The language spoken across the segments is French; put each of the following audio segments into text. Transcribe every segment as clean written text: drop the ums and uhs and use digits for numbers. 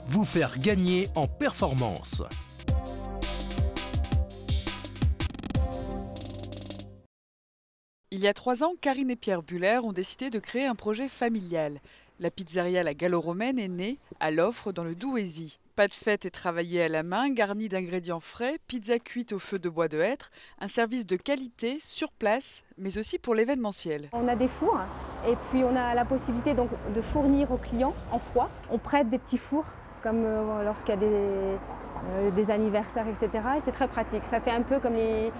vous faire gagner en performance. Il y a 3 ans, Karine et Pierre Buller ont décidé de créer un projet familial. La pizzeria La Gallo-Romaine est née à l'Offre dans le Douaisis. Pâte faite et travaillée à la main, garnie d'ingrédients frais, pizza cuite au feu de bois de hêtre, un service de qualité sur place, mais aussi pour l'événementiel. On a des fours et puis on a la possibilité donc de fournir aux clients en froid. On prête des petits fours comme lorsqu'il y a des anniversaires, etc. Et c'est très pratique. Ça fait un peu comme les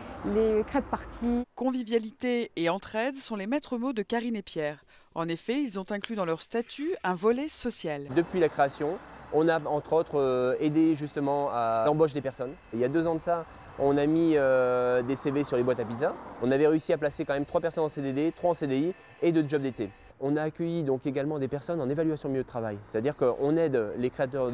crêpes parties. Convivialité et entraide sont les maîtres mots de Karine et Pierre. En effet, ils ont inclus dans leur statut un volet social. Depuis la création, on a entre autres aidé justement à l'embauche des personnes. Il y a 2 ans de ça, on a mis des CV sur les boîtes à pizza. On avait réussi à placer quand même 3 personnes en CDD, 3 en CDI et 2 jobs d'été. On a accueilli donc également des personnes en évaluation milieu de travail, c'est-à-dire qu'on aide les créateurs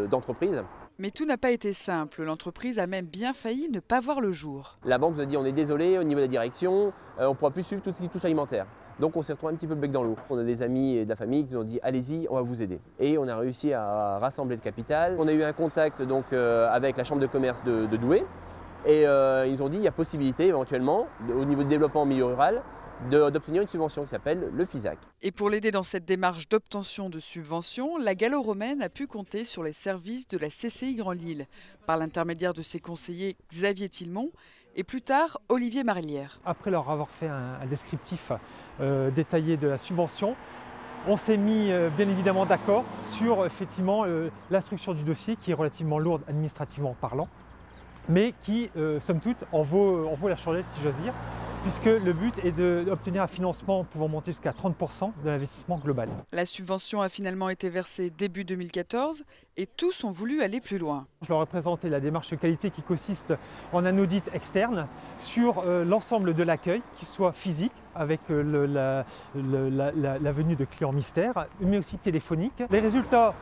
d'entreprises. Mais tout n'a pas été simple. L'entreprise a même bien failli ne pas voir le jour. La banque nous a dit on est désolé, au niveau de la direction, on ne pourra plus suivre tout ce qui touche l'alimentaire. Donc on s'est retrouvé un petit peu le bec dans l'eau. On a des amis et de la famille qui nous ont dit allez-y, on va vous aider. Et on a réussi à rassembler le capital. On a eu un contact donc, avec la chambre de commerce de Douai. Et ils nous ont dit il y a possibilité éventuellement, au niveau de développement en milieu rural, d'obtenir une subvention qui s'appelle le FISAC. Et pour l'aider dans cette démarche d'obtention de subvention, la Gallo-Romaine a pu compter sur les services de la CCI Grand Lille, par l'intermédiaire de ses conseillers Xavier Tillemont et plus tard Olivier Marlière. Après leur avoir fait un descriptif détaillé de la subvention, on s'est mis bien évidemment d'accord sur effectivement l'instruction du dossier qui est relativement lourde administrativement parlant, mais qui, somme toute, en vaut la chandelle si j'ose dire, puisque le but est d'obtenir un financement pouvant monter jusqu'à 30% de l'investissement global. La subvention a finalement été versée début 2014 et tous ont voulu aller plus loin. Je leur ai présenté la démarche de qualité qui consiste en un audit externe sur l'ensemble de l'accueil, qu'il soit physique, avec la venue de clients mystères, mais aussi téléphonique. Les résultats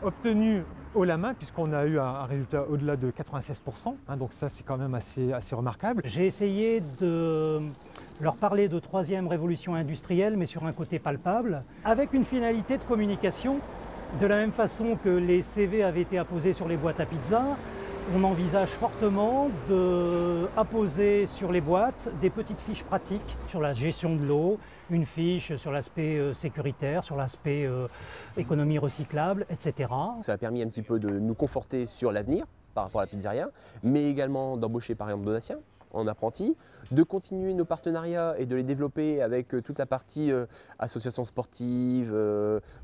obtenus haut la main, puisqu'on a eu un résultat au-delà de 96%, donc ça c'est quand même assez remarquable. J'ai essayé de leur parler de 3e révolution industrielle, mais sur un côté palpable, avec une finalité de communication. De la même façon que les CV avaient été apposés sur les boîtes à pizza, on envisage fortement d'apposer sur les boîtes des petites fiches pratiques sur la gestion de l'eau, une fiche sur l'aspect sécuritaire, sur l'aspect économie recyclable, etc. Ça a permis un petit peu de nous conforter sur l'avenir par rapport à la pizzeria, mais également d'embaucher par exemple Donatien en apprenti, de continuer nos partenariats et de les développer avec toute la partie associations sportives,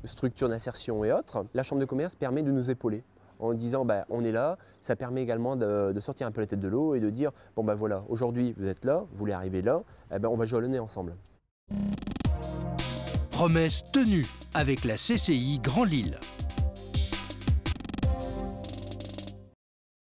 structures d'insertion et autres. La chambre de commerce permet de nous épauler en disant on est là. Ça permet également de sortir un peu la tête de l'eau et de dire bon voilà, aujourd'hui vous êtes là, vous voulez arriver là, on va jalonner ensemble. Promesse tenue avec la CCI Grand Lille.